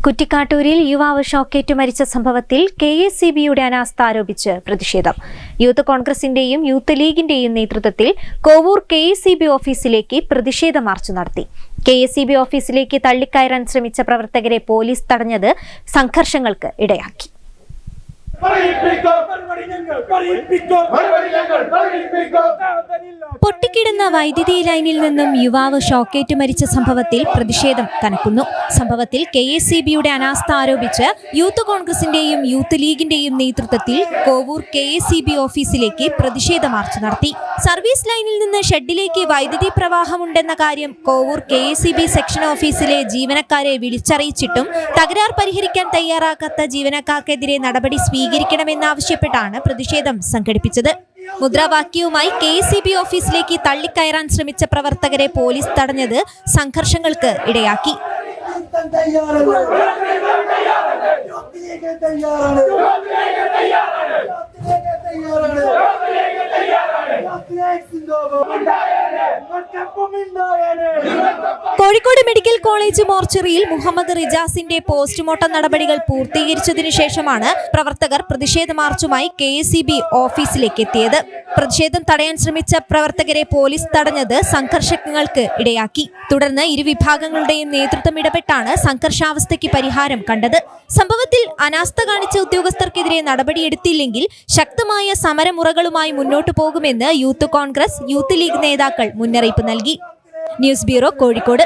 കുറ്റിക്കാട്ടൂരിൽ യുവാവ് ഷോക്കേറ്റ് മരിച്ച സംഭവത്തിൽ കെഎസ്ഇബിയുടെ അനാസ്ഥ ആരോപിച്ച് പ്രതിഷേധം. യൂത്ത് കോൺഗ്രസിന്റെയും യൂത്ത് ലീഗിന്റെയും നേതൃത്വത്തിൽ കോവൂർ കെഎസ്ഇബി ഓഫീസിലേക്ക് പ്രതിഷേധ മാർച്ച് നടത്തി. കെഎസ്ഇബി ഓഫീസിലേക്ക് തള്ളിക്കയറാൻ ശ്രമിച്ച പ്രവർത്തകരെ പോലീസ് തടഞ്ഞത് സംഘർഷങ്ങൾക്ക് ഇടയാക്കി. പൊട്ടിക്കിടന്ന വൈദ്യുതി ലൈനിൽ നിന്നും യുവാവ് ഷോക്കേറ്റ് മരിച്ച സംഭവത്തിൽ പ്രതിഷേധം കനക്കുന്നു. സംഭവത്തിൽ കെഎസ്ഇബിയുടെ അനാസ്ഥ ആരോപിച്ച് യൂത്ത് കോൺഗ്രസിന്റെയും യൂത്ത് ലീഗിന്റെയും നേതൃത്വത്തിൽ കോവൂർ കെഎസ്ഇബി ഓഫീസിലേക്ക് പ്രതിഷേധ മാർച്ച് നടത്തി. സർവീസ് ലൈനിൽ നിന്ന് ഷെഡിലേക്ക് വൈദ്യുതി പ്രവാഹമുണ്ടെന്ന കാര്യം കോവൂർ കെഎസ്ഇബി സെക്ഷൻ ഓഫീസിലെ ജീവനക്കാരെ വിളിച്ചറിയിച്ചിട്ടും തകരാർ പരിഹരിക്കാൻ തയ്യാറാക്കാത്ത ജീവനക്കാർക്കെതിരെ നടപടി സ്വീകരിക്കണമെന്നാവശ്യപ്പെട്ടാണ് പ്രതിഷേധം സംഘടിപ്പിച്ചത്. മുദ്രാവാക്യവുമായി കെഎസ്ഇബി ഓഫീസിലേക്ക് തള്ളിക്കയറാൻ ശ്രമിച്ച പ്രവർത്തകരെ പോലീസ് തടഞ്ഞത് സംഘർഷങ്ങൾക്ക് ഇടയാക്കി. കോഴിക്കോട് മെഡിക്കൽ കോളേജ് മോർച്ചറിയിൽ മുഹമ്മദ് റിജാസിന്റെ പോസ്റ്റ്മോർട്ടം നടപടികൾ പൂർത്തീകരിച്ചതിനു ശേഷമാണ് പ്രവർത്തകർ പ്രതിഷേധ മാർച്ചുമായി കെഎസ്ഇബി ഓഫീസിലേക്ക് എത്തിയത്. പ്രതിഷേധം തടയാൻ ശ്രമിച്ച പ്രവർത്തകരെ പോലീസ് തടഞ്ഞത് സംഘർഷങ്ങൾക്ക് ഇടയാക്കി. തുടർന്ന് ഇരുവിഭാഗങ്ങളുടെയും നേതൃത്വം ഇടപെട്ടാണ് സംഘർഷാവസ്ഥയ്ക്ക് പരിഹാരം കണ്ടത്. സംഭവത്തിൽ അനാസ്ഥ കാണിച്ച ഉദ്യോഗസ്ഥർക്കെതിരെ നടപടിയെടുത്തില്ലെങ്കിൽ ശക്തമായ സമരമുറകളുമായി മുന്നോട്ടു പോകുമെന്ന് യൂത്ത് കോൺഗ്രസ്, യൂത്ത് ലീഗ് നേതാക്കൾ മുന്നറിയിപ്പ് നൽകി. News bureau, Kozhikode.